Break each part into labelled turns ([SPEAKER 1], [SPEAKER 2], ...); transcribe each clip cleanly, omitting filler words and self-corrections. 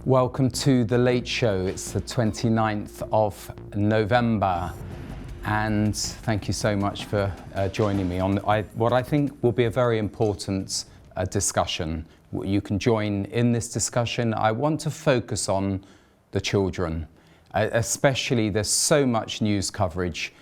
[SPEAKER 1] Welcome to The Late Show. It's the 29th of November, and thank you so much for joining me on what I think will be a very important discussion. You can join in this discussion. I want to focus on the children, especially there's so much news coverage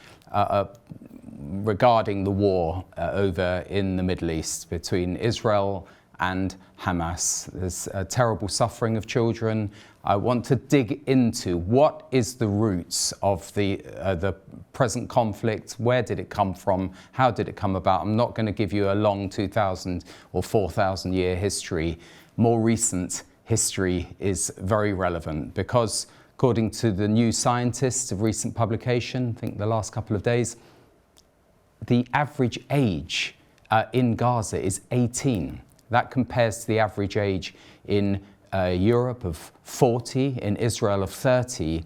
[SPEAKER 1] regarding the war over in the Middle East between Israel and Hamas. There's a terrible suffering of children. I want to dig into what is the roots of the present conflict. Where did it come from? How did it come about? I'm not going to give you a long 2,000 or 4,000 year history. More recent history is very relevant because, according to the New Scientist of recent publication, I think the last couple of days, the average age in Gaza is 18. That compares to the average age in Europe of 40, in Israel of 30.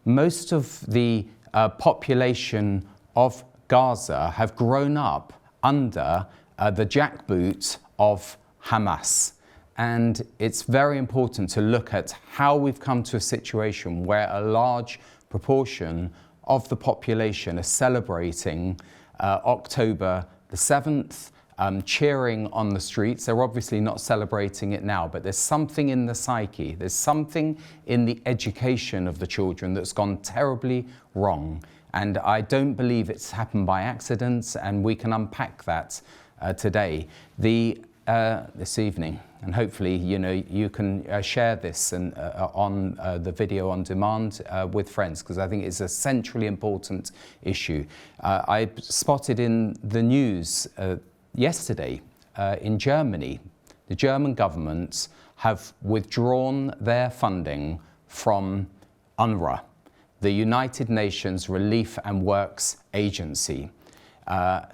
[SPEAKER 1] Most of the population of Gaza have grown up under the jackboot of Hamas. And it's very important to look at how we've come to a situation where a large proportion of the population are celebrating October the 7th, cheering on the streets. They're obviously not celebrating it now, but there's something in the psyche, there's something in the education of the children that's gone terribly wrong. And I don't believe it's happened by accident, and we can unpack that today, this evening. And hopefully, you can share this and on the video on demand with friends, because I think it's a centrally important issue. I spotted in the news yesterday in Germany, the German government have withdrawn their funding from UNRWA, the United Nations Relief and Works Agency,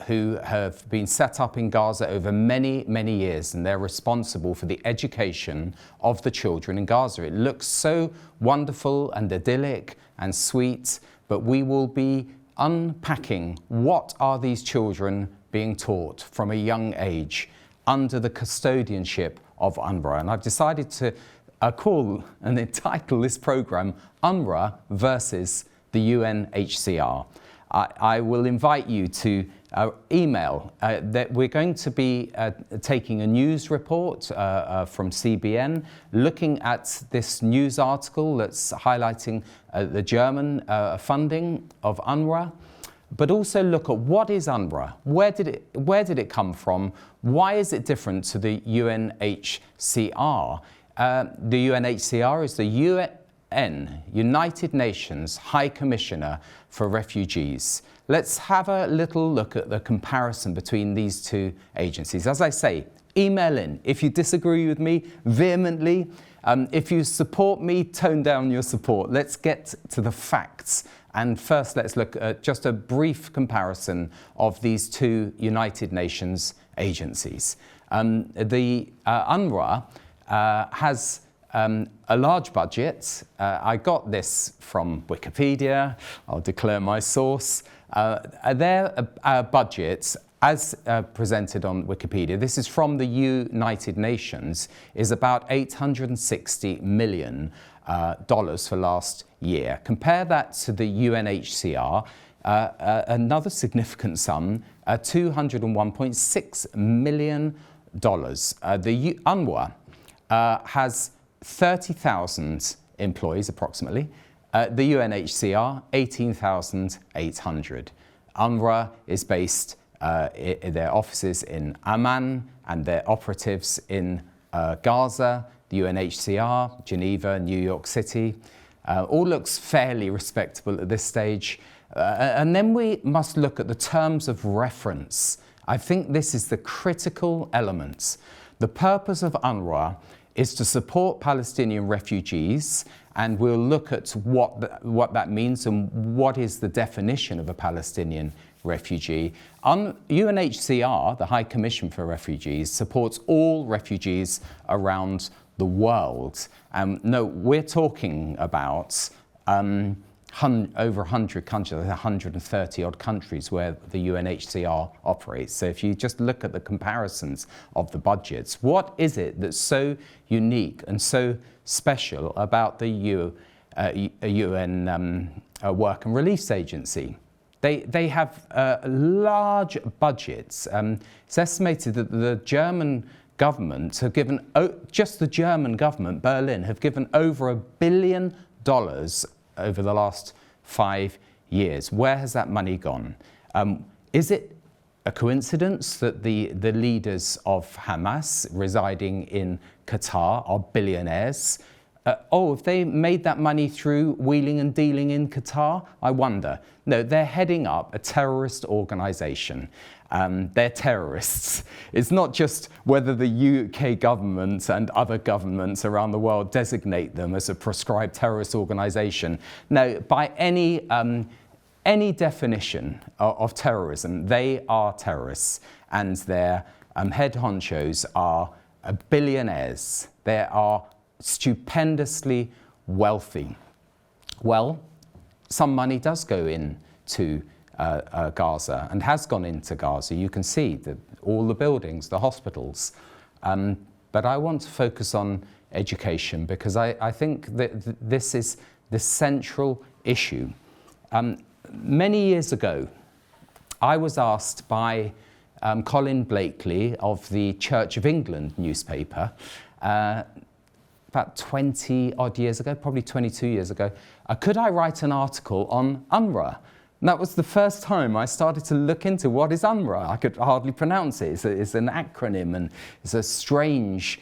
[SPEAKER 1] who have been set up in Gaza over many, many years, and they're responsible for the education of the children in Gaza. It looks so wonderful and idyllic and sweet, but we will be unpacking what are these children being taught from a young age under the custodianship of UNRWA. And I've decided to call and entitle this program UNRWA versus the UNHCR. I will invite you to email that we're going to be taking a news report from CBN, looking at this news article that's highlighting the German funding of UNRWA, but also look at what is UNRWA, where did it come from, why is it different to the UNHCR? The UNHCR is the United Nations High Commissioner for Refugees. Let's have a little look at the comparison between these two agencies. As I say, email in. If you disagree with me vehemently, if you support me, tone down your support. Let's get to the facts. And first, let's look at just a brief comparison of these two United Nations agencies. The UNRWA has a large budget. I got this from Wikipedia. I'll declare my source. Their budgets, as presented on Wikipedia, this is from the United Nations, is about $860 million for last year. Compare that to the UNHCR, another significant sum, $201.6 million. The UNRWA has 30,000 employees approximately. The UNHCR, 18,800. UNRWA is based their offices in Amman and their operatives in Gaza. The UNHCR, Geneva, New York City. All looks fairly respectable at this stage. And then we must look at the terms of reference. I think this is the critical element. The purpose of UNRWA is to support Palestinian refugees, and we'll look at what that means and what is the definition of a Palestinian refugee. UNHCR, the High Commission for Refugees, supports all refugees around the world. No, we're talking about over 100 countries, 130 odd countries where the UNHCR operates. So if you just look at the comparisons of the budgets, what is it that's so unique and so special about the UN Work and Release Agency? They have large budgets. It's estimated that the German government have given, just the German government, Berlin, have given over $1 billion over the last 5 years. Where has that money gone? Is it a coincidence that the leaders of Hamas residing in Qatar are billionaires? Have they made that money through wheeling and dealing in Qatar? I wonder. No, they're heading up a terrorist organisation. They're terrorists. It's not just whether the UK government and other governments around the world designate them as a proscribed terrorist organisation. No, by any definition of terrorism, they are terrorists, and their head honchos are billionaires. They are stupendously wealthy. Well, some money does go into Gaza and has gone into Gaza. You can see all the buildings, the hospitals. But I want to focus on education because I think that this is the central issue. Many years ago, I was asked by Colin Blakely of the Church of England newspaper, about 20 odd years ago, probably 22 years ago, could I write an article on UNRWA? And that was the first time I started to look into what is UNRWA. I could hardly pronounce it. It's an acronym and it's a strange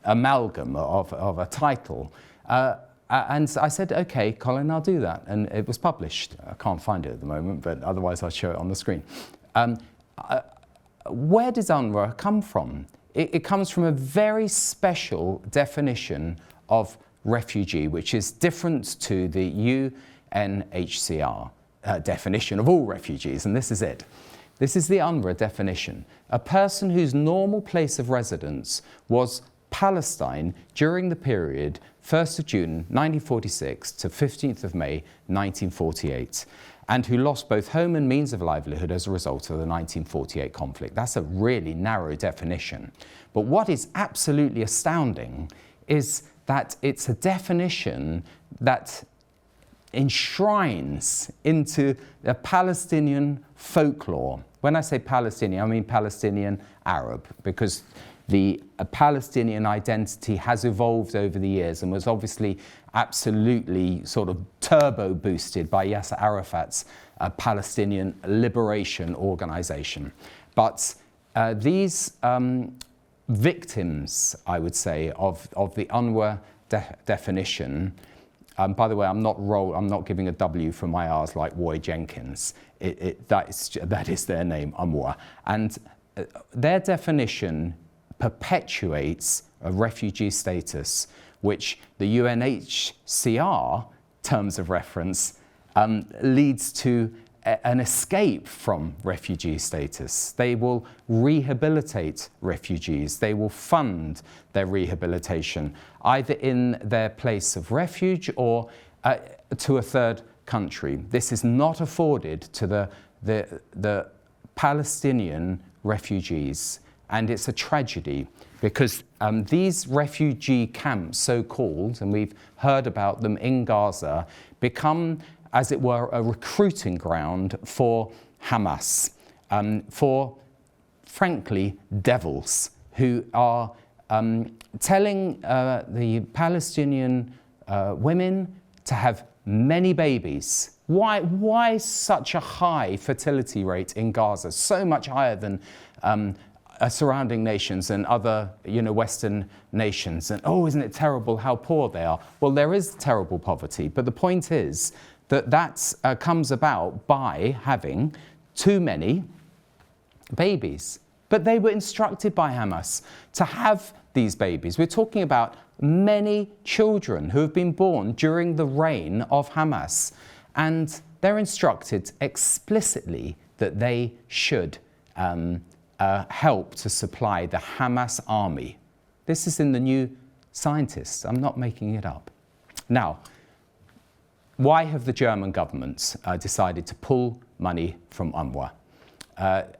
[SPEAKER 1] amalgam of a title. And I said, okay, Colin, I'll do that. And it was published. I can't find it at the moment, but otherwise I'll show it on the screen. Where does UNRWA come from? It comes from a very special definition of refugee, which is different to the UNHCR definition of all refugees, and this is it. This is the UNRWA definition. A person whose normal place of residence was Palestine during the period 1st of June 1946 to 15th of May 1948, and who lost both home and means of livelihood as a result of the 1948 conflict. That's a really narrow definition. But what is absolutely astounding is that it's a definition that enshrines into a Palestinian folklore. When I say Palestinian, I mean Palestinian Arab, because the Palestinian identity has evolved over the years and was obviously absolutely sort of turbo boosted by Yasser Arafat's Palestinian Liberation Organization. But these victims, I would say, of the UNRWA definition, by the way, I'm not giving a W for my R's like Roy Jenkins. That is their name, UNRWA. And their definition perpetuates a refugee status, which the UNHCR terms of reference leads to an escape from refugee status. They will rehabilitate refugees. They will fund their rehabilitation, either in their place of refuge or to a third country. This is not afforded to the Palestinian refugees. And it's a tragedy because these refugee camps, so-called, and we've heard about them in Gaza, become, as it were, a recruiting ground for Hamas, for, frankly, devils who are telling the Palestinian women to have many babies. Why such a high fertility rate in Gaza, so much higher than surrounding nations and other, Western nations? And isn't it terrible how poor they are? Well, there is terrible poverty, but the point is that comes about by having too many babies. But they were instructed by Hamas to have these babies. We're talking about many children who have been born during the reign of Hamas, and they're instructed explicitly that they should help to supply the Hamas army. This is in the New Scientist. I'm not making it up. Now, why have the German government decided to pull money from UNRWA?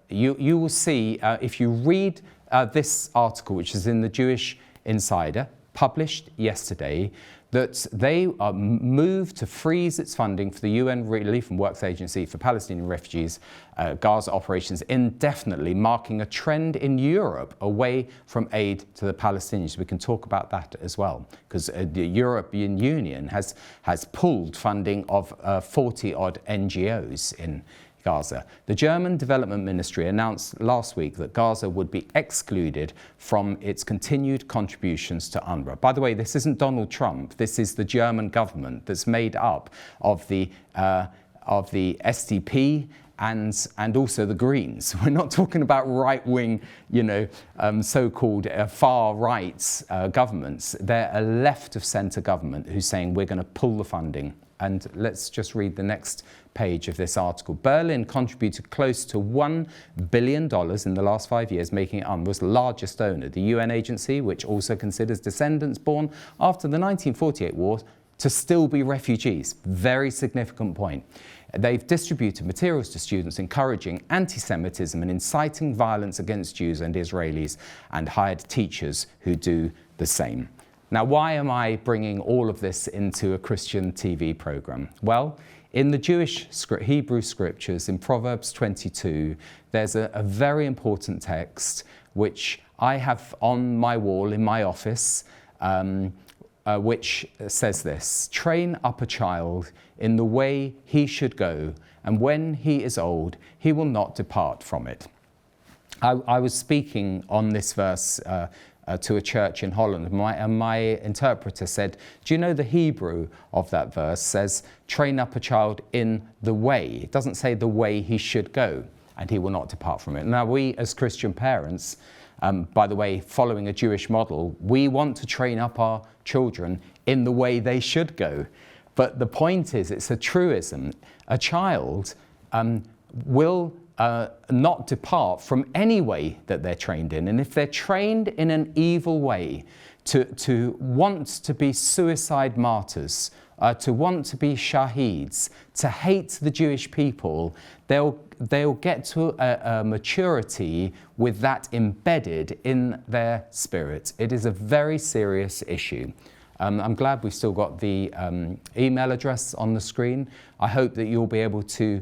[SPEAKER 1] You will see, if you read this article, which is in the Jewish Insider, published yesterday, that they moved to freeze its funding for the UN Relief and Works Agency for Palestinian refugees, Gaza operations indefinitely, marking a trend in Europe away from aid to the Palestinians. We can talk about that as well, because the European Union has pulled funding of 40-odd NGOs in Gaza. The German Development Ministry announced last week that Gaza would be excluded from its continued contributions to UNRWA. By the way, this isn't Donald Trump. This is the German government that's made up of the SDP and also the Greens. We're not talking about right-wing, so-called far-right governments. They're a left-of-centre government who's saying we're going to pull the funding. And let's just read the next page of this article. Berlin contributed close to $1 billion in the last 5 years, making it UNRWA's largest donor. The UN agency, which also considers descendants born after the 1948 war to still be refugees. Very significant point. They've distributed materials to students encouraging anti-Semitism and inciting violence against Jews and Israelis, and hired teachers who do the same. Now, why am I bringing all of this into a Christian TV program? Well, in the Jewish Hebrew scriptures, in Proverbs 22, there's a very important text which I have on my wall in my office, which says this: train up a child in the way he should go, and when he is old, he will not depart from it. I was speaking on this verse to a church in Holland, and my interpreter said, do you know the Hebrew of that verse says, train up a child in the way. It doesn't say the way he should go, and he will not depart from it. Now, we as Christian parents, by the way, following a Jewish model, we want to train up our children in the way they should go. But the point is, it's a truism. A child will not depart from any way that they're trained in. And if they're trained in an evil way, to want to be suicide martyrs, to want to be shaheeds, to hate the Jewish people, they'll get to a maturity with that embedded in their spirit. It is a very serious issue. I'm glad we've still got the email address on the screen. I hope that you'll be able to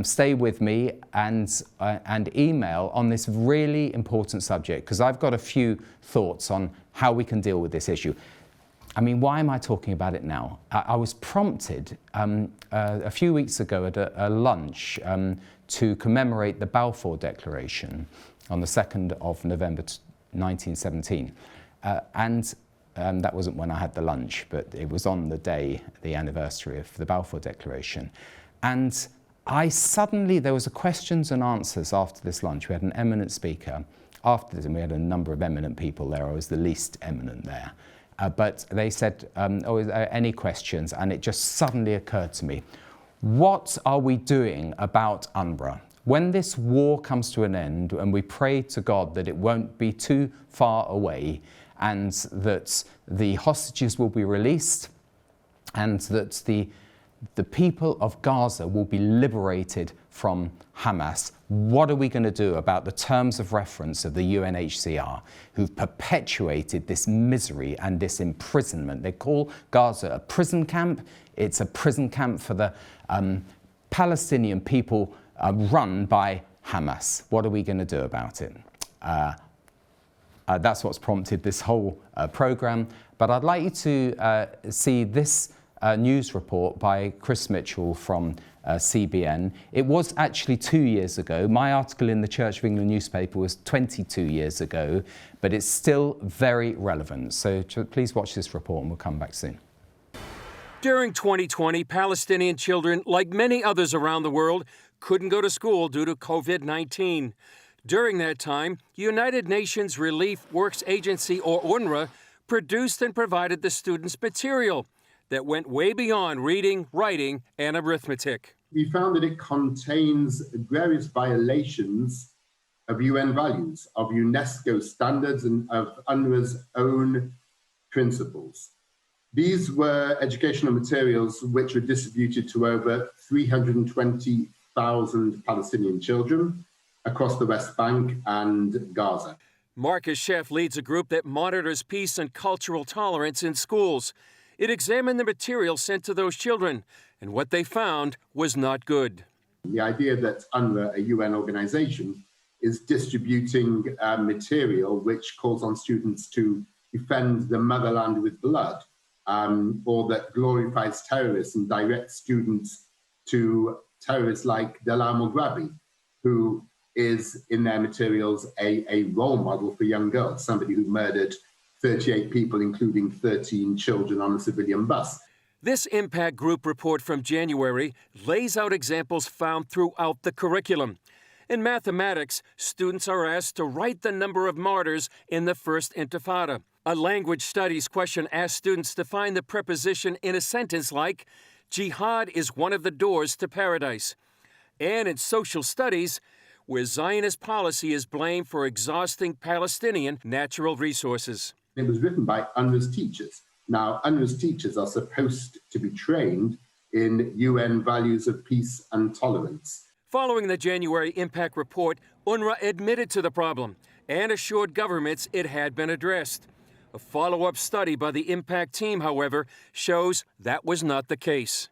[SPEAKER 1] stay with me and email on this really important subject, because I've got a few thoughts on how we can deal with this issue. I mean, why am I talking about it now? I was prompted a few weeks ago at a lunch to commemorate the Balfour Declaration on the 2nd of November 1917. And that wasn't when I had the lunch, but it was on the day, the anniversary of the Balfour Declaration. And there was a questions and answers after this lunch. We had an eminent speaker. After this, and we had a number of eminent people there. I was the least eminent there. But they said, is there any questions? And it just suddenly occurred to me, what are we doing about UNRWA? When this war comes to an end, and we pray to God that it won't be too far away, and that the hostages will be released, and that the people of Gaza will be liberated from Hamas. What are we going to do about the terms of reference of the UNHCR, who've perpetuated this misery and this imprisonment? They call Gaza a prison camp. It's a prison camp for the Palestinian people run by Hamas. What are we going to do about it? That's what's prompted this whole program. But I'd like you to see this news report by Chris Mitchell from CBN. It was actually 2 years ago. My article in the Church of England newspaper was 22 years ago, but it's still very relevant. So please watch this report and we'll come back soon.
[SPEAKER 2] During 2020, Palestinian children, like many others around the world, couldn't go to school due to COVID-19. During that time, United Nations Relief Works Agency, or UNRWA, produced and provided the students material that went way beyond reading, writing, and arithmetic.
[SPEAKER 3] We found that it contains various violations of UN values, of UNESCO standards, and of UNRWA's own principles. These were educational materials which were distributed to over 320,000 Palestinian children across the West Bank and Gaza.
[SPEAKER 2] Marcus Sheff leads a group that monitors peace and cultural tolerance in schools. It examined the material sent to those children, and what they found was not good.
[SPEAKER 3] The idea that UNRWA, a UN organization, is distributing material which calls on students to defend the motherland with blood, or that glorifies terrorists and directs students to terrorists like Dalal Mughrabi, who is in their materials a role model for young girls, somebody who murdered 38 people, including 13 children on a civilian bus.
[SPEAKER 2] This impact group report from January lays out examples found throughout the curriculum. In mathematics, students are asked to write the number of martyrs in the First Intifada. A language studies question asks students to find the preposition in a sentence like, "Jihad is one of the doors to paradise." And in social studies, where Zionist policy is blamed for exhausting Palestinian natural resources.
[SPEAKER 3] It was written by UNRWA's teachers. Now, UNRWA's teachers are supposed to be trained in UN values of peace and tolerance.
[SPEAKER 2] Following the January impact report, UNRWA admitted to the problem and assured governments it had been addressed. A follow-up study by the impact team, however, shows that was not the case.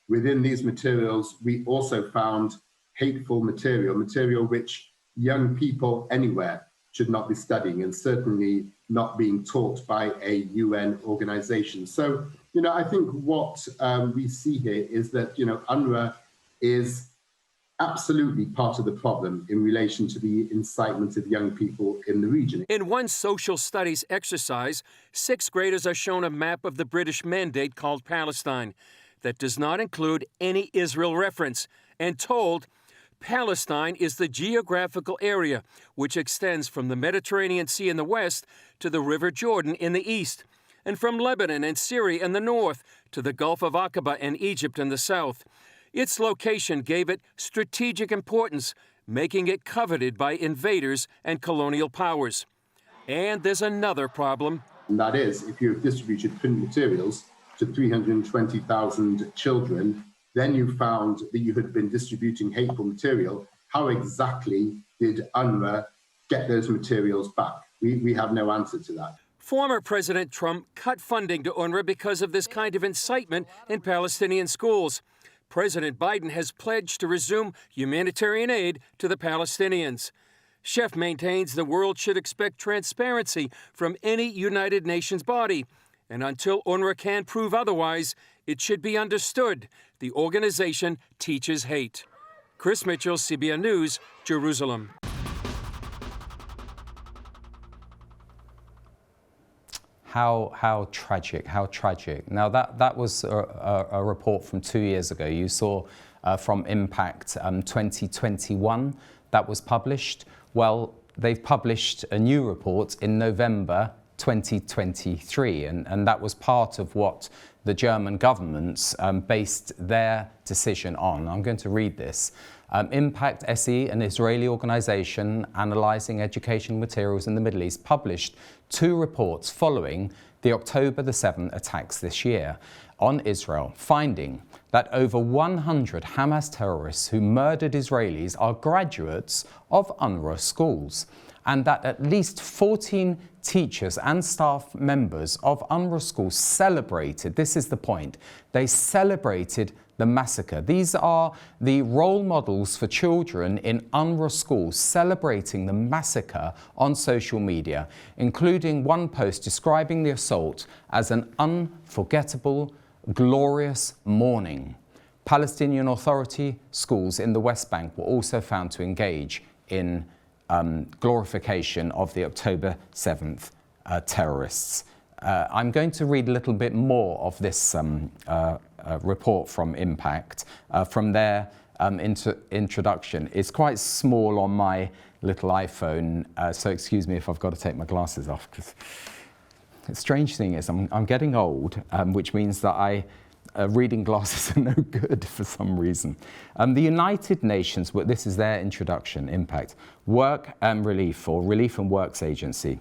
[SPEAKER 3] Within these materials, we also found hateful material which young people anywhere should not be studying, and certainly not being taught by a UN organization. So, I think what we see here is that, UNRWA is absolutely part of the problem in relation to the incitement of young people in the region.
[SPEAKER 2] In one social studies exercise, 6th graders are shown a map of the British Mandate called Palestine that does not include any Israel reference, and told Palestine is the geographical area which extends from the Mediterranean Sea in the west to the River Jordan in the east, and from Lebanon and Syria in the north to the Gulf of Aqaba and Egypt in the south. Its location gave it strategic importance, making it coveted by invaders and colonial powers. And there's another problem.
[SPEAKER 3] And that is, if you have distributed print materials to 320,000 children, then you found that you had been distributing hateful material. How exactly did UNRWA get those materials back? We have no answer to that.
[SPEAKER 2] Former President Trump cut funding to UNRWA because of this kind of incitement in Palestinian schools. President Biden has pledged to resume humanitarian aid to the Palestinians. Sheff maintains the world should expect transparency from any United Nations body. And until UNRWA can prove otherwise, it should be understood the organization teaches hate. Chris Mitchell, CBN News, Jerusalem.
[SPEAKER 1] How tragic, how tragic. Now that was a report from 2 years ago. You saw from Impact 2021 that was published. Well, they've published a new report in November 2023, and that was part of what the German government based their decision on. I'm going to read this. Impact SE, an Israeli organization analyzing educational materials in the Middle East, published 2 reports following the October the 7th attacks this year on Israel, finding that over 100 Hamas terrorists who murdered Israelis are graduates of UNRWA schools, and that at least 14 teachers and staff members of UNRWA schools celebrated, this is the point, they celebrated the massacre. These are the role models for children in UNRWA schools celebrating the massacre on social media, including one post describing the assault as an unforgettable, glorious morning. Palestinian Authority schools in the West Bank were also found to engage in glorification of the October 7th terrorists. I'm going to read a little bit more of this report from Impact from their introduction. It's quite small on my little iPhone, so excuse me if I've got to take my glasses off. Because the strange thing is I'm getting old, which means that reading glasses are no good for some reason. The United Nations, this is their introduction, Impact, Work and Relief, or Relief and Works Agency,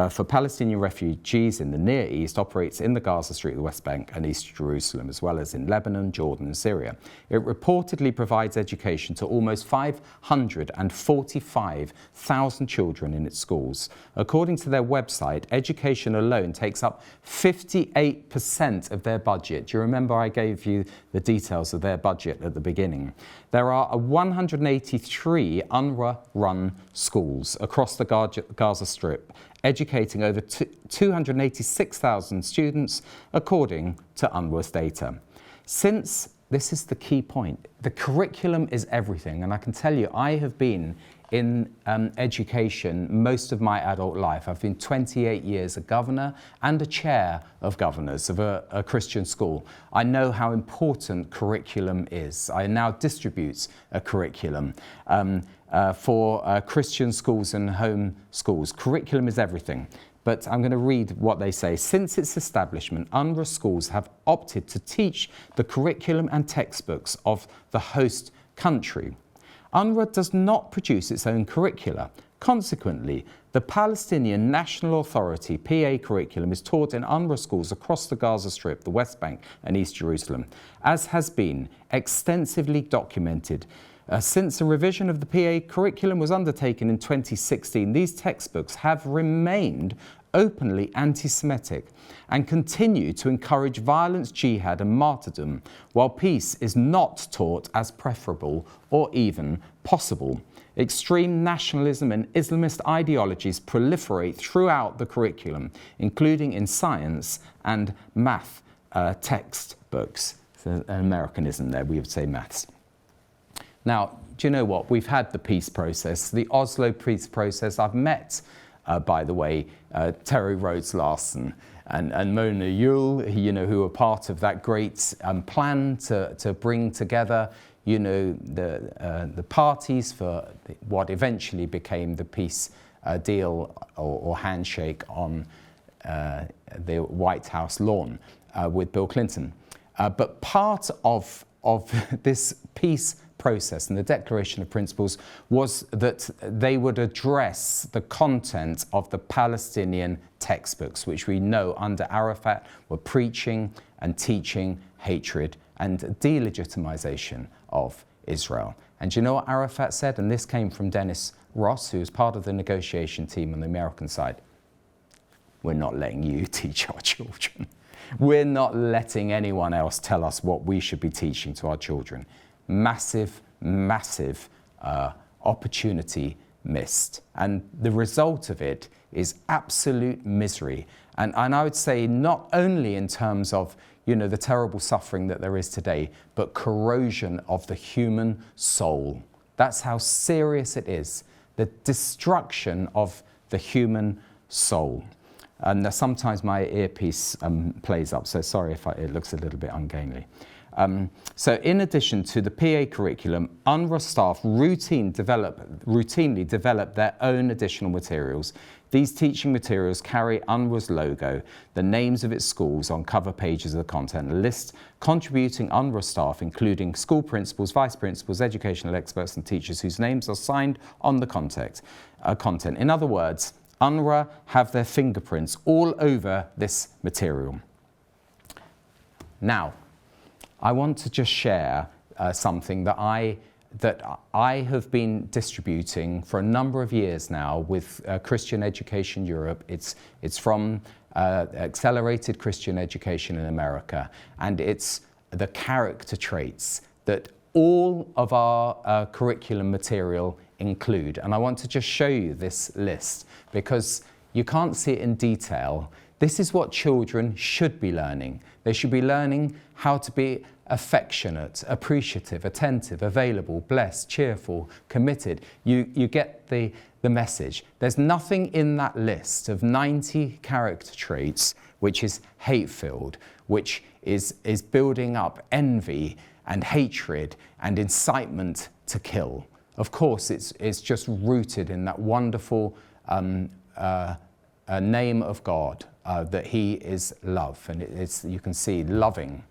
[SPEAKER 1] for Palestinian refugees in the Near East, operates in the Gaza Strip, the West Bank and East Jerusalem, as well as in Lebanon, Jordan and Syria. It reportedly provides education to almost 545,000 children in its schools. According to their website, education alone takes up 58% of their budget. Do you remember I gave you the details of their budget at the beginning? There are 183 UNRWA-run schools across the Gaza Strip, educating over 286,000 students, according to UNRWA's data. Since, this is the key point, the curriculum is everything, and I can tell you, I have been in education most of my adult life. I've been 28 years a governor and a chair of governors of a Christian school. I know how important curriculum is. I now distribute a curriculum for Christian schools and home schools. Curriculum is everything. But I'm going to read what they say. Since its establishment, UNRWA schools have opted to teach the curriculum and textbooks of the host country. UNRWA does not produce its own curricula. Consequently, the Palestinian National Authority PA curriculum is taught in UNRWA schools across the Gaza Strip, the West Bank and East Jerusalem, as has been extensively documented. Since a revision of the PA curriculum was undertaken in 2016, these textbooks have remained openly anti-Semitic and continue to encourage violence, jihad and martyrdom, while peace is not taught as preferable or even possible. Extreme nationalism and Islamist ideologies proliferate throughout the curriculum, including in science and math textbooks. It's an Americanism there, we would say maths. Now, do you know what? We've had the peace process, the Oslo peace process. I've met, by the way, Terry Rhodes Larson and Mona Yule, who were part of that great plan to bring together, the parties for what eventually became the peace deal or handshake on the White House lawn with Bill Clinton. But part of this peace process and the Declaration of Principles was that they would address the content of the Palestinian textbooks, which we know under Arafat were preaching and teaching hatred and delegitimization of Israel. And do you know what Arafat said? And this came from Dennis Ross, who was part of the negotiation team on the American side. We're not letting you teach our children. We're not letting anyone else tell us what we should be teaching to our children. Massive, massive opportunity missed. And the result of it is absolute misery. And I would say not only in terms of, the terrible suffering that there is today, but corrosion of the human soul. That's how serious it is. The destruction of the human soul. And sometimes my earpiece plays up, so sorry if it looks a little bit ungainly. So in addition to the PA curriculum, UNRWA staff routinely develop their own additional materials. These teaching materials carry UNRWA's logo, the names of its schools on cover pages of the content, a list contributing UNRWA staff, including school principals, vice principals, educational experts and teachers whose names are signed on the content. In other words, UNRWA have their fingerprints all over this material. Now, I want to just share something that I have been distributing for a number of years now with Christian Education Europe. It's from Accelerated Christian Education in America, and it's the character traits that all of our curriculum material include. And I want to just show you this list because you can't see it in detail. This is what children should be learning. They should be learning how to be affectionate, appreciative, attentive, available, blessed, cheerful, committed. You get the message. There's nothing in that list of 90 character traits which is hate-filled, which is building up envy and hatred and incitement to kill. Of course, it's just rooted in that wonderful name of God, that He is love. And you can see loving.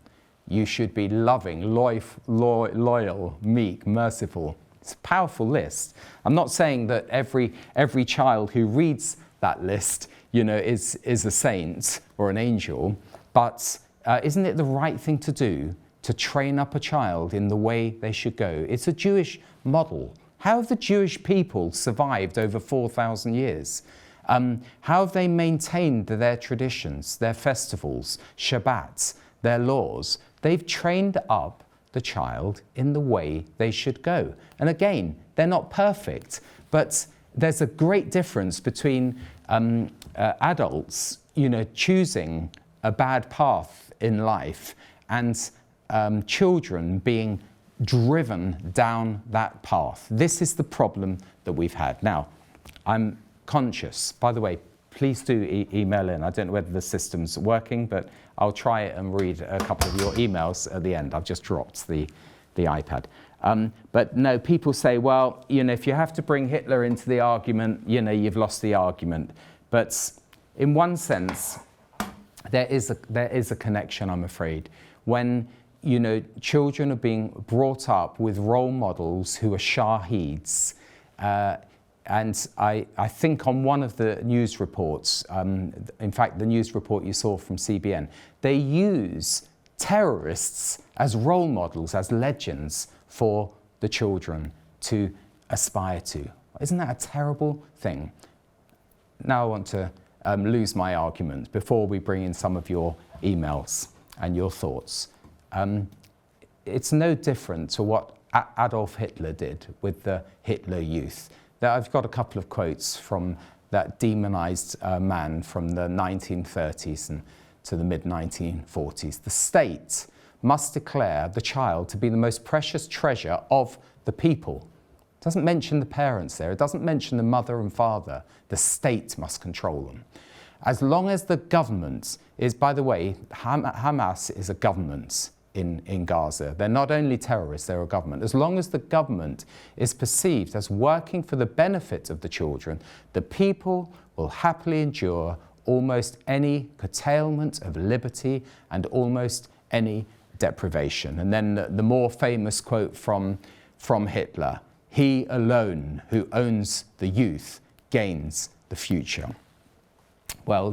[SPEAKER 1] You should be loving, loyal, meek, merciful, It's a powerful list. I'm not saying that every child who reads that list, is a saint or an angel, but isn't it the right thing to do to train up a child in the way they should go? It's a Jewish model. How have the Jewish people survived over 4,000 years? How have they maintained their traditions, their festivals, Shabbats, their laws? They've trained up the child in the way they should go. And again, they're not perfect, but there's a great difference between adults, choosing a bad path in life and children being driven down that path. This is the problem that we've had. Now, I'm conscious, by the way, please do email in. I don't know whether the system's working, but I'll try it and read a couple of your emails at the end. I've just dropped the iPad. But no, people say, well, if you have to bring Hitler into the argument, you've lost the argument. But in one sense, there is a connection, I'm afraid. When children are being brought up with role models who are shaheeds, and I think on one of the news reports, in fact, the news report you saw from CBN, they use terrorists as role models, as legends for the children to aspire to. Isn't that a terrible thing? Now I want to lose my argument before we bring in some of your emails and your thoughts. It's no different to what Adolf Hitler did with the Hitler Youth. I've got a couple of quotes from that demonized man from the 1930s and to the mid-1940s. The state must declare the child to be the most precious treasure of the people. It doesn't mention the parents there. It doesn't mention the mother and father. The state must control them. As long as the government is, by the way, Hamas is a government in Gaza. They're not only terrorists, they're a government. As long as the government is perceived as working for the benefit of the children, the people will happily endure almost any curtailment of liberty and almost any deprivation. And then the more famous quote from Hitler, "He alone who owns the youth gains the future." Well,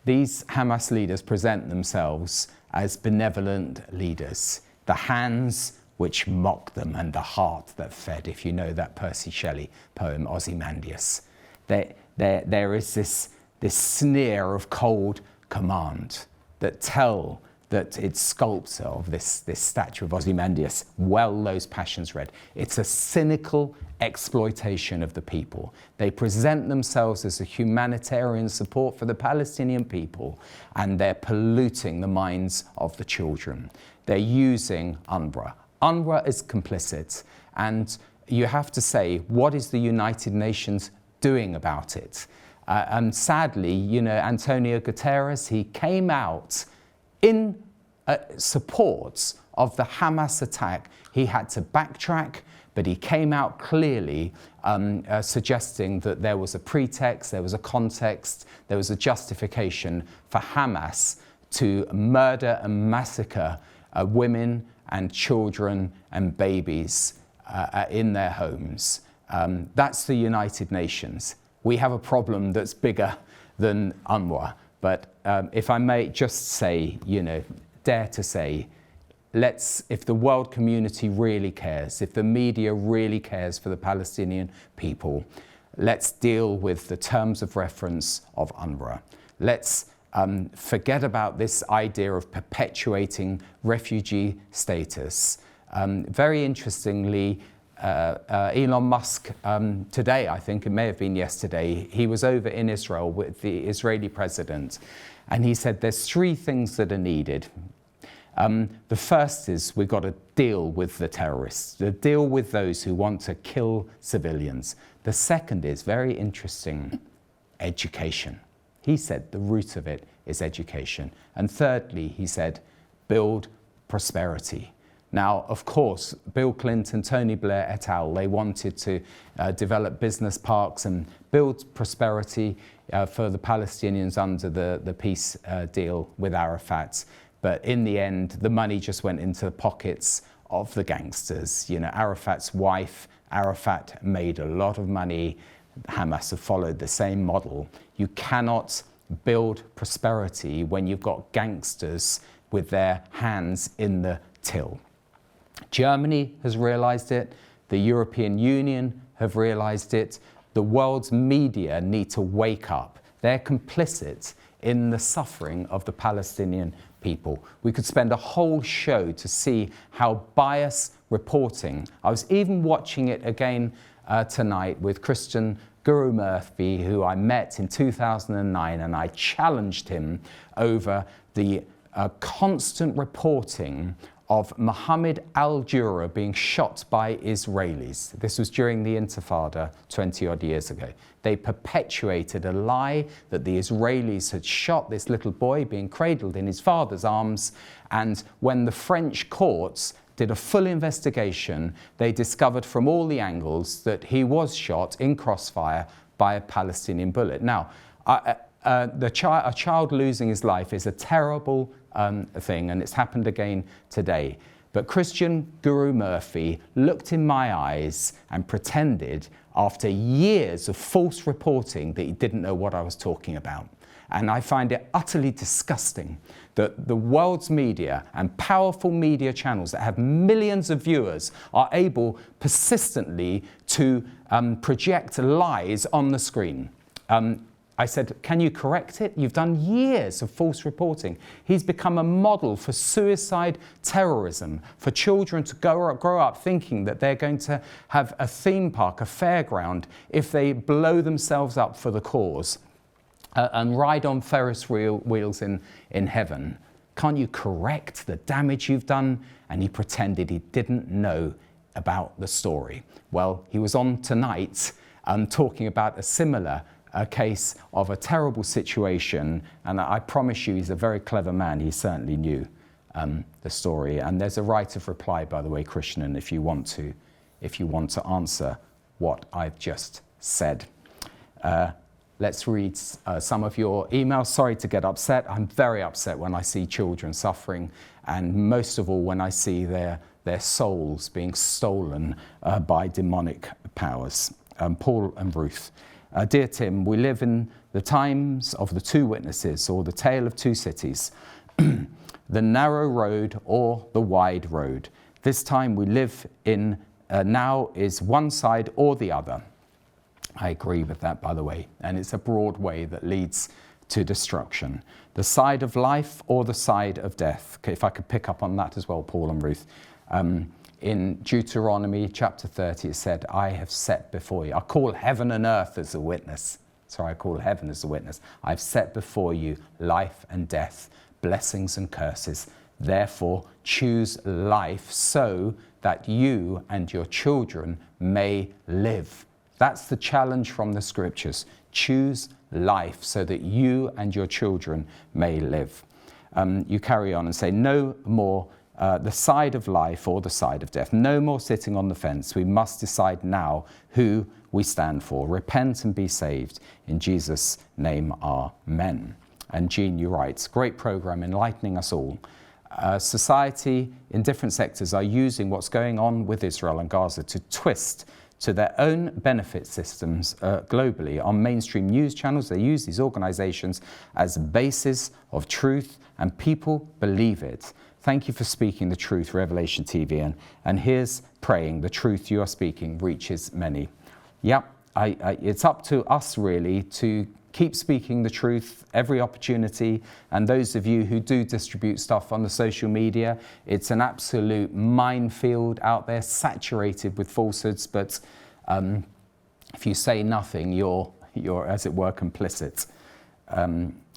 [SPEAKER 1] these Hamas leaders present themselves as benevolent leaders, the hands which mocked them and the heart that fed, if you know that Percy Shelley poem, Ozymandias. There is this sneer of cold command that its sculptor of this statue of Ozymandias, well those passions read. It's a cynical exploitation of the people. They present themselves as a humanitarian support for the Palestinian people, and they're polluting the minds of the children. They're using UNRWA. UNRWA is complicit, and you have to say, what is the United Nations doing about it? And sadly, Antonio Guterres, he came out in support of the Hamas attack. He had to backtrack, but he came out clearly suggesting that there was a pretext, there was a context, there was a justification for Hamas to murder and massacre women and children and babies in their homes. That's the United Nations. We have a problem that's bigger than UNRWA. But if I may just say, dare to say, if the world community really cares, if the media really cares for the Palestinian people, let's deal with the terms of reference of UNRWA. Let's forget about this idea of perpetuating refugee status. Very interestingly, Elon Musk, today, I think it may have been yesterday, he was over in Israel with the Israeli president, and he said there's three things that are needed. The first is we've got to deal with the terrorists, to deal with those who want to kill civilians. The second is, very interesting, education. He said the root of it is education. And thirdly, he said, build prosperity. Now, of course, Bill Clinton, Tony Blair et al., they wanted to develop business parks and build prosperity for the Palestinians under the peace deal with Arafat. But in the end, the money just went into the pockets of the gangsters. Arafat's wife Arafat made a lot of money. Hamas have followed the same model. You cannot build prosperity when you've got gangsters with their hands in the till. Germany has realized it. The European Union have realized it. The world's media need to wake up. They're complicit in the suffering of the Palestinian people. We could spend a whole show to see how biased reporting. I was even watching it again tonight with Christian Guru Murphy, who I met in 2009, and I challenged him over the constant reporting of Mohammed al-Jura being shot by Israelis. This was during the Intifada 20-odd years ago. They perpetuated a lie that the Israelis had shot this little boy being cradled in his father's arms, and when the French courts did a full investigation, they discovered from all the angles that he was shot in crossfire by a Palestinian bullet. Now, a child losing his life is a terrible thing, and it's happened again today. But Christian Guru Murphy looked in my eyes and pretended, after years of false reporting, that he didn't know what I was talking about. And I find it utterly disgusting that the world's media and powerful media channels that have millions of viewers are able persistently to project lies on the screen. I said, can you correct it? You've done years of false reporting. He's become a model for suicide terrorism, for children to grow up thinking that they're going to have a theme park, a fairground, if they blow themselves up for the cause and ride on Ferris wheels in heaven. Can't you correct the damage you've done? And he pretended he didn't know about the story. Well, he was on tonight talking about a similar case of a terrible situation, and I promise you he's a very clever man. He certainly knew the story. And there's a right of reply, by the way, Krishnan, if you want to answer what I've just said. Let's read some of your emails. Sorry to get upset. I'm very upset when I see children suffering, and most of all when I see their souls being stolen by demonic powers. Paul and Ruth. Dear Tim, we live in the times of the two witnesses, or the tale of two cities, the narrow road or the wide road. This time we live in now is one side or the other. I agree with that, by the way, and it's a broad way that leads to destruction. The side of life or the side of death. Okay, if I could pick up on that as well, Paul and Ruth. In Deuteronomy chapter 30, it said, I have set before you. I call heaven and earth as a witness. Sorry, I call heaven as a witness. I've set before you life and death, blessings and curses. Therefore, choose life so that you and your children may live. That's the challenge from the scriptures. Choose life so that you and your children may live. You carry on and say, no more the side of life or the side of death. No more sitting on the fence. We must decide now who we stand for. Repent and be saved. In Jesus' name, amen. And Jean, you write, great program enlightening us all. Society in different sectors are using what's going on with Israel and Gaza to twist to their own benefit systems globally. On mainstream news channels, they use these organizations as a basis of truth, and people believe it. Thank you for speaking the truth, Revelation TV, and here's praying the truth you are speaking reaches many. Yep, it's up to us really to keep speaking the truth every opportunity, and those of you who do distribute stuff on the social media, it's an absolute minefield out there, saturated with falsehoods, but if you say nothing, you're as it were complicit.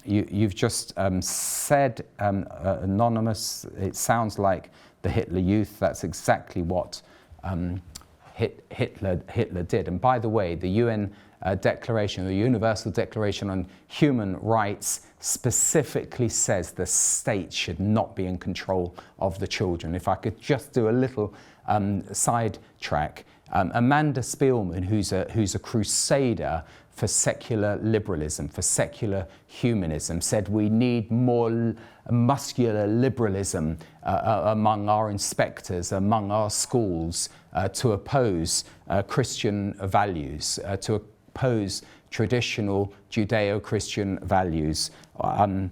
[SPEAKER 1] You've just said, Anonymous, it sounds like the Hitler Youth. That's exactly what Hitler did. And by the way, the UN Declaration, the Universal Declaration on Human Rights, specifically says the state should not be in control of the children. If I could just do a little side track. Amanda Spielman, who's a crusader for secular liberalism, for secular humanism, said we need more muscular liberalism among our inspectors, among our schools, to oppose Christian values, to oppose traditional Judeo-Christian values. I'm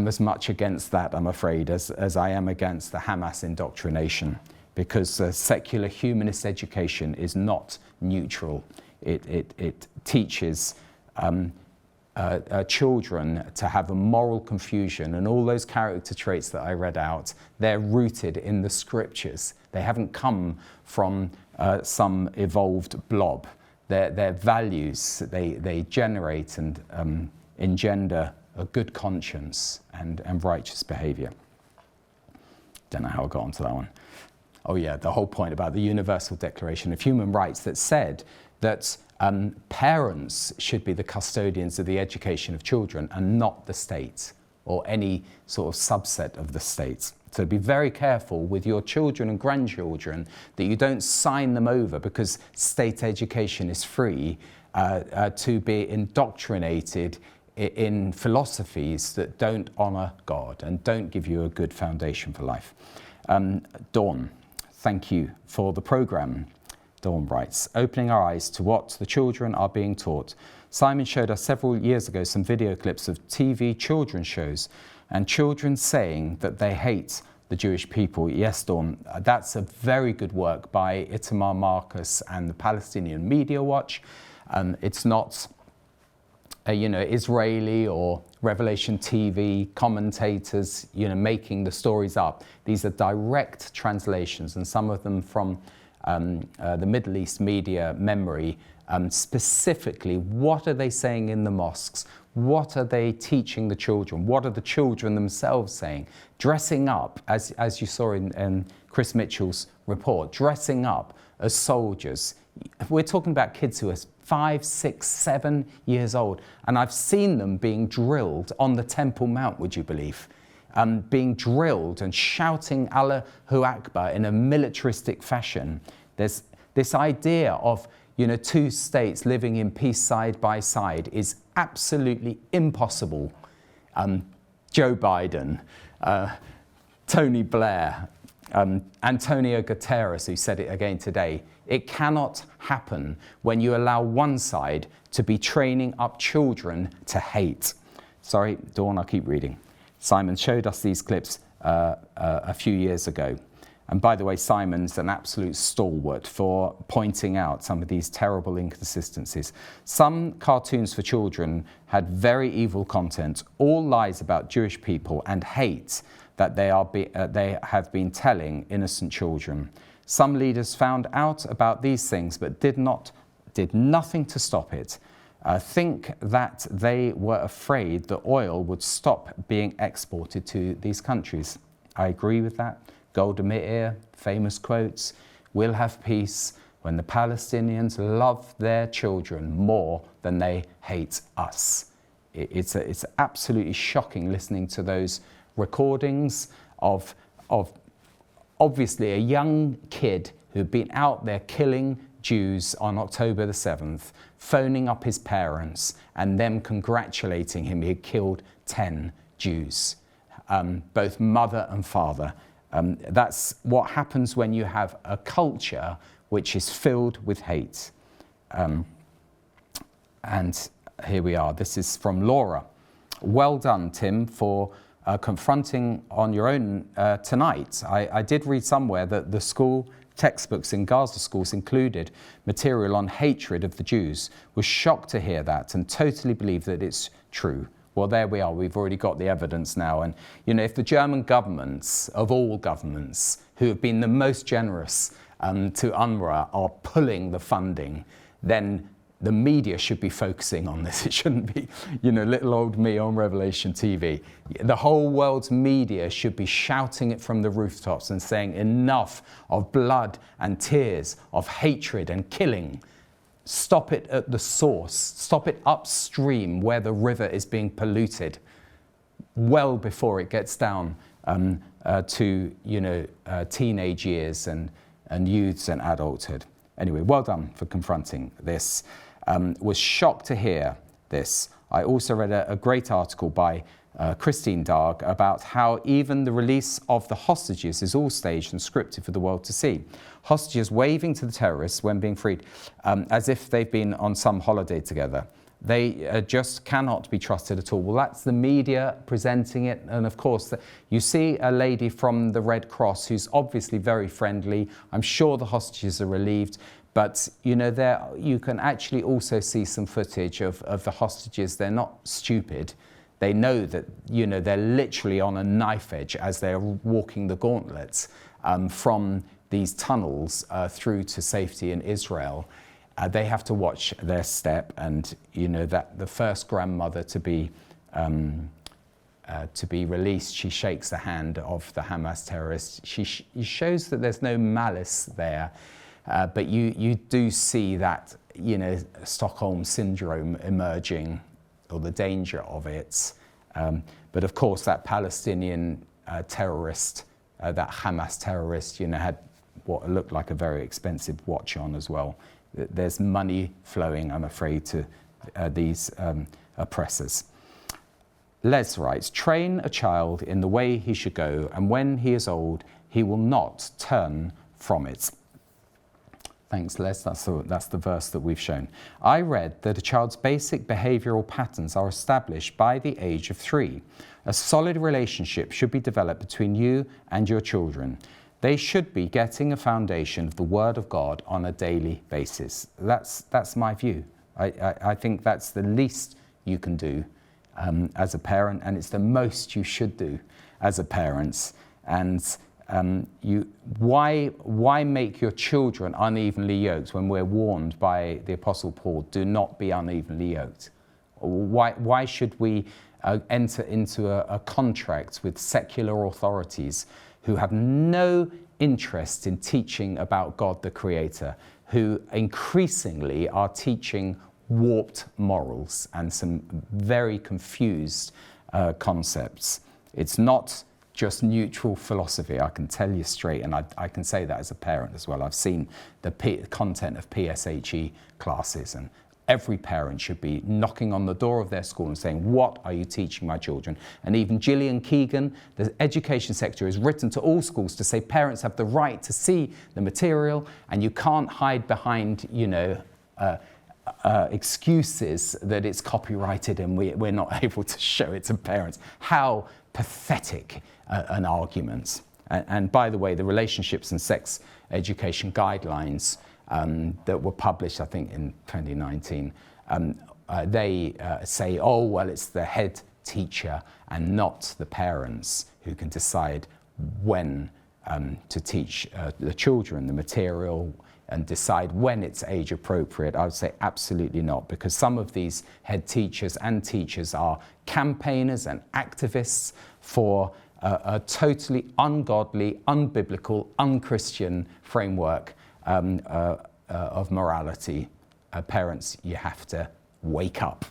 [SPEAKER 1] as much against that, I'm afraid, as I am against the Hamas indoctrination, because secular humanist education is not neutral. It teaches children to have a moral confusion, and all those character traits that I read out, they're rooted in the scriptures. They haven't come from some evolved blob. They're values. They generate and engender a good conscience and righteous behavior. Don't know how I got onto that one. Oh yeah, the whole point about the Universal Declaration of Human Rights that said that parents should be the custodians of the education of children and not the state or any sort of subset of the state. So be very careful with your children and grandchildren that you don't sign them over because state education is free to be indoctrinated in philosophies that don't honour God and don't give you a good foundation for life. Dawn, thank you for the programme. Dawn writes, opening our eyes to what the children are being taught. Simon showed us several years ago some video clips of TV children's shows and children saying that they hate the Jewish people. Yes, Dawn, that's a very good work by Itamar Marcus and the Palestinian Media Watch. It's not Israeli or Revelation TV commentators, making the stories up. These are direct translations, and some of them from the Middle East media memory. Specifically, what are they saying in the mosques? What are they teaching the children? What are the children themselves saying? Dressing up, as you saw in Chris Mitchell's report, dressing up as soldiers. We're talking about kids who are 5, 6, 7 years old, and I've seen them being drilled on the Temple Mount, would you believe? Being drilled and shouting Allahu Akbar in a militaristic fashion. There's this idea of two states living in peace side by side is absolutely impossible. Joe Biden, Tony Blair, Antonio Guterres, who said it again today, it cannot happen when you allow one side to be training up children to hate. Sorry, Dawn, I'll keep reading. Simon showed us these clips a few years ago. And by the way, Simon's an absolute stalwart for pointing out some of these terrible inconsistencies. Some cartoons for children had very evil content, all lies about Jewish people and hate that they have been telling innocent children. Some leaders found out about these things but did nothing to stop it. Think that they were afraid that oil would stop being exported to these countries. I agree with that. Golda Meir, famous quotes, we'll have peace when the Palestinians love their children more than they hate us. It's absolutely shocking listening to those recordings of obviously a young kid who'd been out there killing Jews on October the 7th, phoning up his parents and them congratulating him he had killed 10 Jews, both mother and father. That's what happens when you have a culture which is filled with hate. And here we are. This is from Laura. Well done, Tim, for confronting on your own tonight. I did read somewhere that the school textbooks in Gaza schools included material on hatred of the Jews. Was shocked to hear that and totally believe that it's true. Well, there we are. We've already got the evidence now. And, if the German governments, of all governments, who have been the most generous to UNRWA are pulling the funding, then the media should be focusing on this. It shouldn't be, little old me on Revelation TV. The whole world's media should be shouting it from the rooftops and saying enough of blood and tears, of hatred and killing. Stop it at the source. Stop it upstream where the river is being polluted, well before it gets down to teenage years and youths and adulthood. Anyway, well done for confronting this. was shocked to hear this. I also read a great article by Christine Darg about how even the release of the hostages is all staged and scripted for the world to see. Hostages waving to the terrorists when being freed, as if they've been on some holiday together. They just cannot be trusted at all. Well, that's the media presenting it. And of course, you see a lady from the Red Cross who's obviously very friendly. I'm sure the hostages are relieved. But, you know, you can actually also see some footage of the hostages. They're not stupid. They know that, you know, they're literally on a knife edge as they're walking the gauntlets from these tunnels through to safety in Israel. They have to watch their step, and you know that the first grandmother to be released, she shakes the hand of the Hamas terrorist. She shows that there's no malice there, but you do see that, you know, Stockholm syndrome emerging, or the danger of it. But of course, that Palestinian terrorist, that Hamas terrorist, you know, had what looked like a very expensive watch on as well. There's money flowing, I'm afraid, to these oppressors. Les writes, train a child in the way he should go, and when he is old, he will not turn from it. Thanks, Les. That's the verse that we've shown. I read that a child's basic behavioural patterns are established by the age of 3. A solid relationship should be developed between you and your children. They should be getting a foundation of the Word of God on a daily basis. That's my view. I think that's the least you can do as a parent, and it's the most you should do as a parent. And why make your children unevenly yoked when we're warned by the Apostle Paul, do not be unevenly yoked? Why should we enter into a contract with secular authorities who have no interest in teaching about God the Creator, who increasingly are teaching warped morals and some very confused concepts? It's not just neutral philosophy, I can tell you straight, and I can say that as a parent as well. I've seen the content of PSHE classes, and every parent should be knocking on the door of their school and saying, what are you teaching my children? And even Gillian Keegan, the education secretary, has written to all schools to say parents have the right to see the material, and you can't hide behind, you know, excuses that it's copyrighted and we're not able to show it to parents. How pathetic an argument. And by the way, the relationships and sex education guidelines that were published, I think, in 2019, they say, oh, well, it's the head teacher and not the parents who can decide when to teach the children the material and decide when it's age appropriate. I would say absolutely not, because some of these head teachers and teachers are campaigners and activists for a totally ungodly, unbiblical, unchristian framework of morality. Parents, you have to wake up.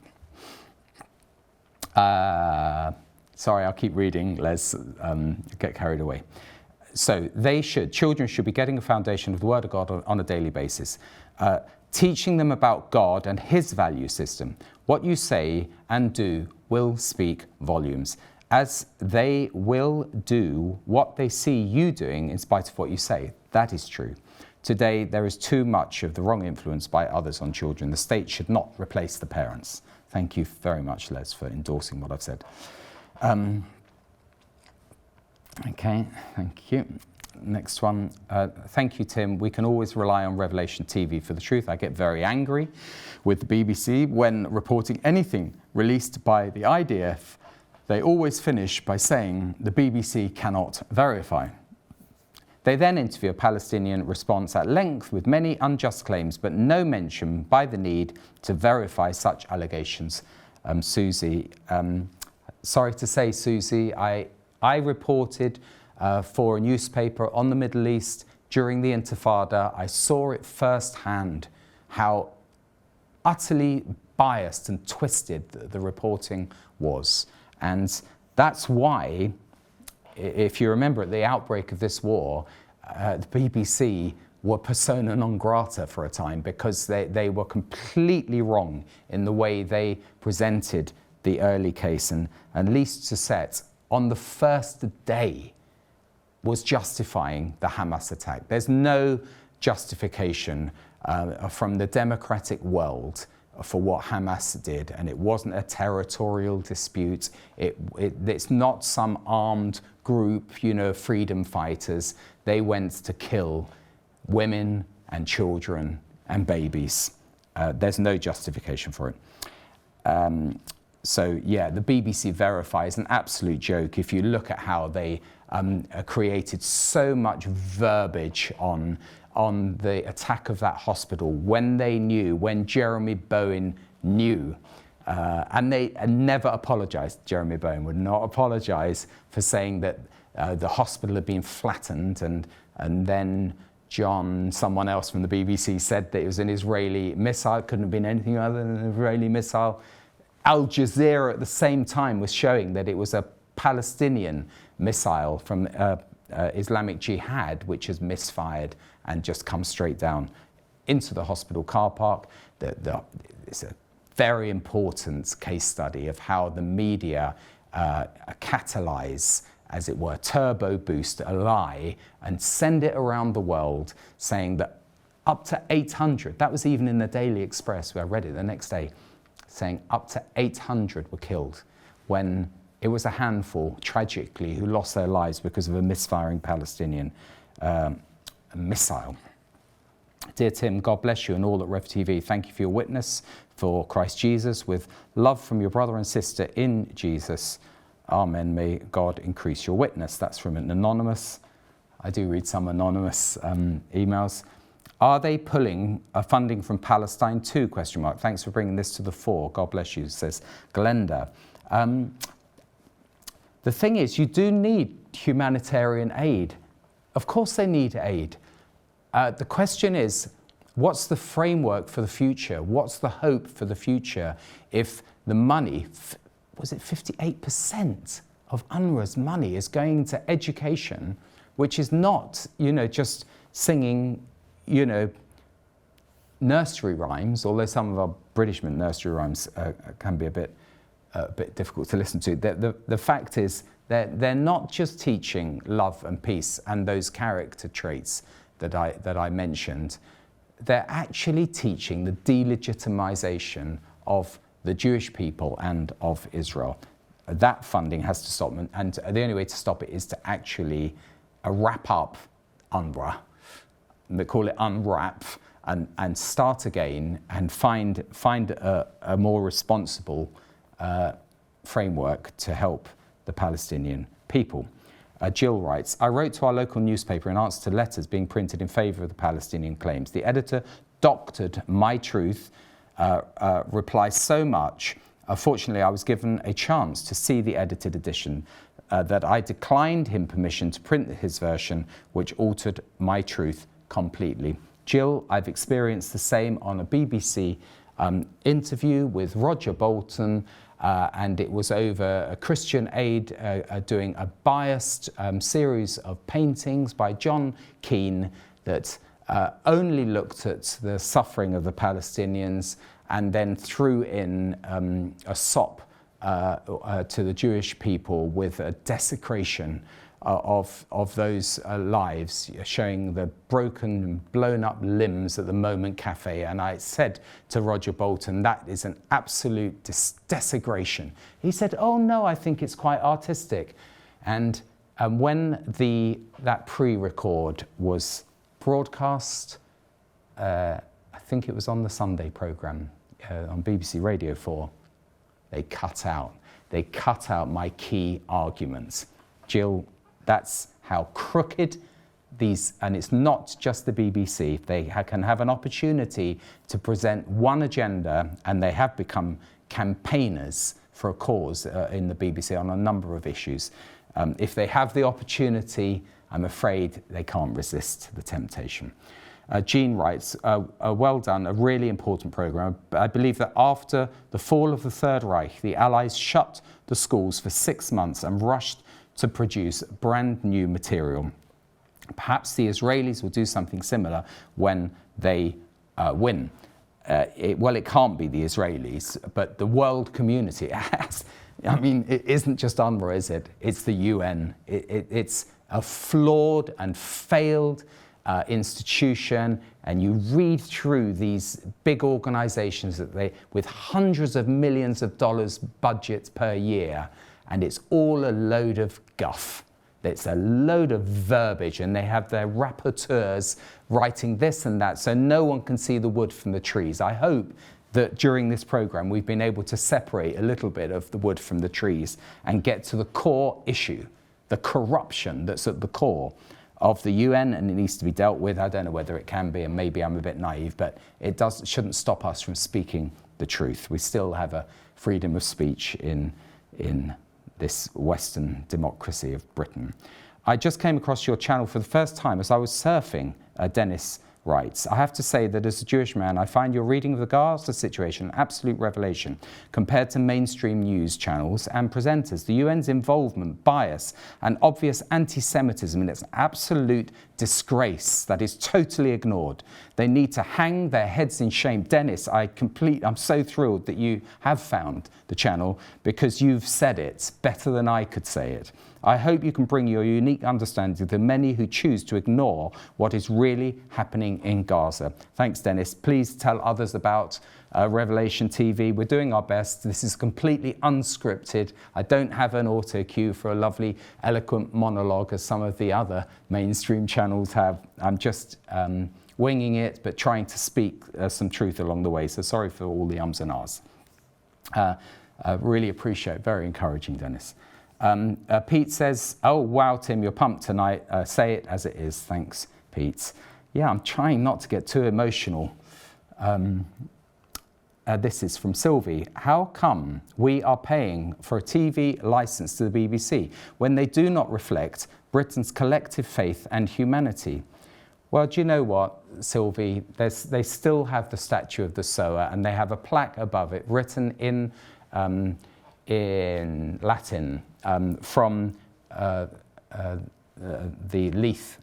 [SPEAKER 1] Sorry, I'll keep reading. Let's get carried away. So children should be getting a foundation of the Word of God on a daily basis, teaching them about God and His value system. What you say and do will speak volumes, as they will do what they see you doing in spite of what you say. That is true. Today, there is too much of the wrong influence by others on children. The state should not replace the parents. Thank you very much, Les, for endorsing what I've said. Okay, thank you. Next one. Thank you, Tim. We can always rely on Revelation TV for the truth. I get very angry with the BBC when reporting anything released by the IDF. They always finish by saying the BBC cannot verify. They then interview a Palestinian response at length with many unjust claims, but no mention by the need to verify such allegations. Susie, sorry to say, Susie, I reported for a newspaper on the Middle East during the Intifada. I saw it firsthand, how utterly biased and twisted the reporting was. And that's why, if you remember at the outbreak of this war, the BBC were persona non grata for a time because they were completely wrong in the way they presented the early case. And Lise Doucette, on the first day, was justifying the Hamas attack. There's no justification from the democratic world for what Hamas did, and it wasn't a territorial dispute. It's not some armed group, you know, freedom fighters. They went to kill women and children and babies. There's no justification for it. So yeah, the BBC Verify is an absolute joke if you look at how they created so much verbiage on the attack of that hospital when they knew, when Jeremy Bowen knew. And they never apologized. Jeremy Bowen would not apologize for saying that the hospital had been flattened, and then someone else from the BBC said that it was an Israeli missile. It couldn't have been anything other than an Israeli missile. Al Jazeera at the same time was showing that it was a Palestinian missile from Islamic Jihad, which has misfired and just come straight down into the hospital car park. It's a very important case study of how the media catalyze, as it were, turbo boost a lie and send it around the world, saying that up to 800, that was even in the Daily Express, where I read it the next day, saying up to 800 were killed, when it was a handful, tragically, who lost their lives because of a misfiring Palestinian missile. Dear Tim, God bless you and all at Rev TV. Thank you for your witness for Christ Jesus, with love from your brother and sister in Jesus. Amen. May God increase your witness. That's from an anonymous. I do read some anonymous emails. Are they pulling funding from Palestine too? ? Thanks for bringing this to the fore. God bless you, says Glenda. The thing is, you do need humanitarian aid. Of course they need aid. The question is, what's the framework for the future? What's the hope for the future if the money, was it 58% of UNRWA's money is going to education, which is not, just singing, nursery rhymes, although some of our British nursery rhymes can be a bit difficult to listen to. The fact is that they're not just teaching love and peace and those character traits that I mentioned. They're actually teaching the delegitimization of the Jewish people and of Israel. That funding has to stop, and the only way to stop it is to actually wrap up UNRWA. They call it unwrap, and start again and find a more responsible framework to help the Palestinian people. Jill writes, I wrote to our local newspaper in answer to letters being printed in favour of the Palestinian claims. The editor doctored my truth reply so much. Fortunately, I was given a chance to see the edited edition that I declined him permission to print his version, which altered my truth completely. Jill, I've experienced the same on a BBC interview with Roger Bolton, and it was over a Christian Aid doing a biased series of paintings by John Keane that only looked at the suffering of the Palestinians and then threw in a sop to the Jewish people with a desecration of those lives, showing the broken and blown up limbs at the Moment Cafe. And I said to Roger Bolton, that is an absolute desecration. He said, oh no, I think it's quite artistic. And when that pre-record was broadcast, I think it was on the Sunday programme on BBC Radio 4, they cut out my key arguments. Jill, that's how crooked these, and it's not just the BBC, they can have an opportunity to present one agenda, and they have become campaigners for a cause in the BBC on a number of issues. If they have the opportunity, I'm afraid they can't resist the temptation. Jean writes, well done, a really important programme. I believe that after the fall of the Third Reich, the Allies shut the schools for 6 months and rushed to produce brand new material. Perhaps the Israelis will do something similar when they win. It can't be the Israelis, but the world community has. I mean, it isn't just UNRWA, is it? It's the UN. It's a flawed and failed institution, and you read through these big organizations with hundreds of millions of dollars budgets per year, and it's all a load of guff. It's a load of verbiage, and they have their rapporteurs writing this and that, so no one can see the wood from the trees. I hope that during this program we've been able to separate a little bit of the wood from the trees and get to the core issue, the corruption that's at the core of the UN, and it needs to be dealt with. I don't know whether it can be, and maybe I'm a bit naive, but it shouldn't stop us from speaking the truth. We still have a freedom of speech in this Western democracy of Britain. I just came across your channel for the first time as I was surfing, Dennis writes. I have to say that as a Jewish man, I find your reading of the Gaza situation an absolute revelation compared to mainstream news channels and presenters. The UN's involvement, bias, and obvious anti-Semitism is an absolute disgrace that is totally ignored. They need to hang their heads in shame. Dennis, I'm so thrilled that you have found the channel because you've said it better than I could say it. I hope you can bring your unique understanding to the many who choose to ignore what is really happening in Gaza. Thanks, Dennis. Please tell others about Revelation TV. We're doing our best. This is completely unscripted. I don't have an auto cue for a lovely, eloquent monologue as some of the other mainstream channels have. I'm just winging it, but trying to speak some truth along the way. So sorry for all the ums and ahs. I really appreciate, very encouraging, Dennis. Pete says, oh, wow, Tim, you're pumped tonight. Say it as it is. Thanks, Pete. Yeah, I'm trying not to get too emotional. This is from Sylvie. How come we are paying for a TV license to the BBC when they do not reflect Britain's collective faith and humanity? Well, do you know what, Sylvie? They still have the statue of the sower, and they have a plaque above it written in Latin from the Leith,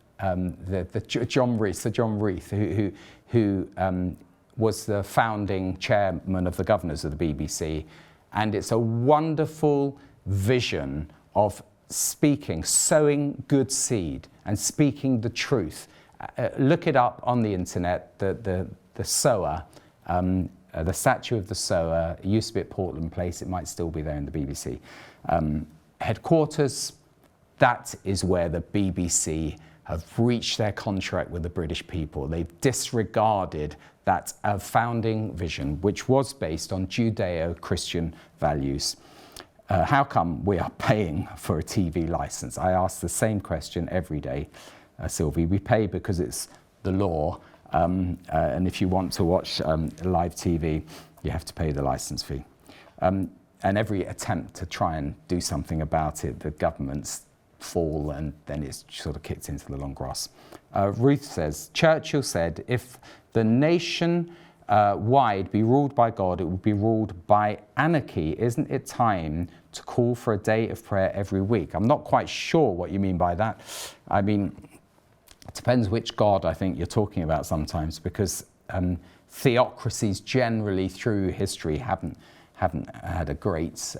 [SPEAKER 1] John Reith, Sir John Reith, who was the founding chairman of the governors of the BBC. And it's a wonderful vision of sowing good seed and speaking the truth. Look it up on the internet, the sower, the statue of the sower. It used to be at Portland Place. It might still be there in the BBC headquarters. That is where the BBC have reached their contract with the British people. They've disregarded that founding vision, which was based on Judeo-Christian values. How come we are paying for a TV license? I ask the same question every day, Sylvie. We pay because it's the law, and if you want to watch live TV, you have to pay the license fee. And every attempt to try and do something about it, the governments fall, and then it's sort of kicked into the long grass. Ruth says, Churchill said, if the nation wide be ruled by God, it will be ruled by anarchy. Isn't it time to call for a day of prayer every week? I'm not quite sure what you mean by that. I mean, it depends which God I think you're talking about sometimes, because theocracies generally through history haven't had a great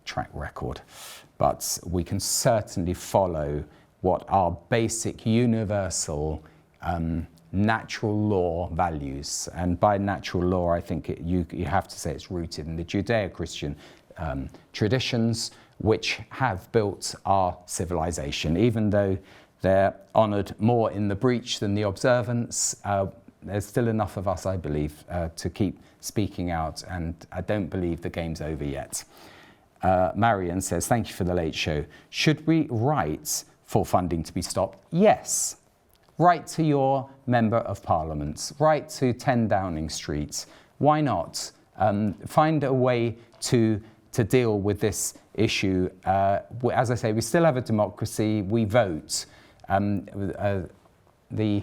[SPEAKER 1] track record. But we can certainly follow what are basic universal natural law values. And by natural law, I think you have to say it's rooted in the Judeo-Christian traditions, which have built our civilization. Even though they're honoured more in the breach than the observance, there's still enough of us, I believe, to keep speaking out, and I don't believe the game's over yet. Marion says, thank you for the late show. Should we write for funding to be stopped? Yes. Write to your Member of Parliament. Write to 10 Downing Street. Why not? Find a way to deal with this issue. As I say, we still have a democracy. We vote. The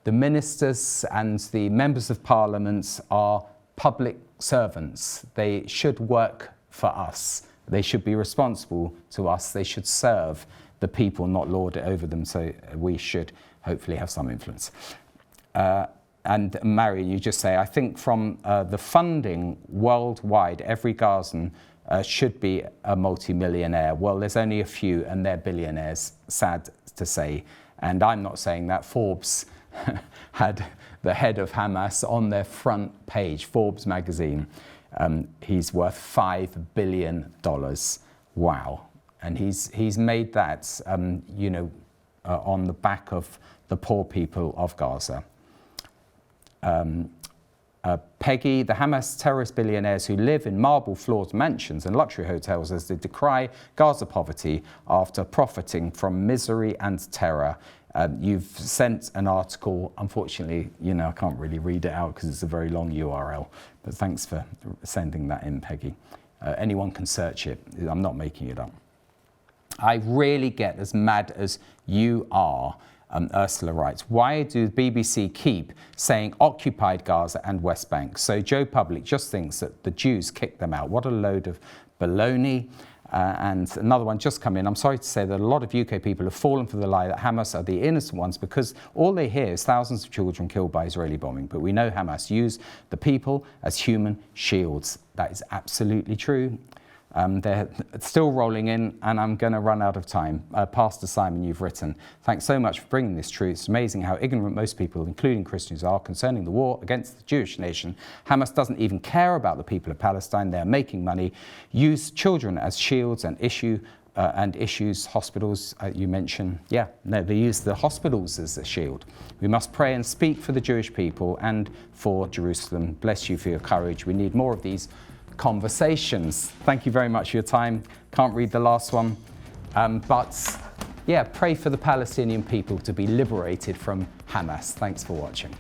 [SPEAKER 1] ministers and the Members of Parliament are public servants. They should work for us, They should be responsible to us. They should serve the people, not lord it over them. So we should hopefully have some influence. And Marion, you just say, I think from the funding worldwide, every Gazan should be a multi-millionaire. Well, there's only a few, and they're billionaires, sad to say. And I'm not saying that. Forbes had the head of Hamas on their front page, Forbes magazine. He's worth $5 billion. Wow. And he's made that, on the back of the poor people of Gaza. Peggy, the Hamas terrorist billionaires who live in marble-floored mansions and luxury hotels as they decry Gaza poverty after profiting from misery and terror. You've sent an article. Unfortunately, I can't really read it out because it's a very long URL, but thanks for sending that in, Peggy. Anyone can search it. I'm not making it up. I really get as mad as you are. Ursula writes, why do the BBC keep saying occupied Gaza and West Bank? So Joe Public just thinks that the Jews kicked them out. What a load of baloney. And another one just come in. I'm sorry to say that a lot of UK people have fallen for the lie that Hamas are the innocent ones because all they hear is thousands of children killed by Israeli bombing. But we know Hamas use the people as human shields. That is absolutely true. They're still rolling in, and I'm going to run out of time. Pastor Simon, you've written, thanks so much for bringing this truth. It's amazing how ignorant most people, including Christians, are concerning the war against the Jewish nation. Hamas doesn't even care about the people of Palestine. They're making money, use children as shields and issues hospitals, you mentioned. Yeah, no, they use the hospitals as a shield. We must pray and speak for the Jewish people and for Jerusalem. Bless you for your courage. We need more of these conversations. Thank you very much for your time. Can't read the last one. But yeah, pray for the Palestinian people to be liberated from Hamas. Thanks for watching.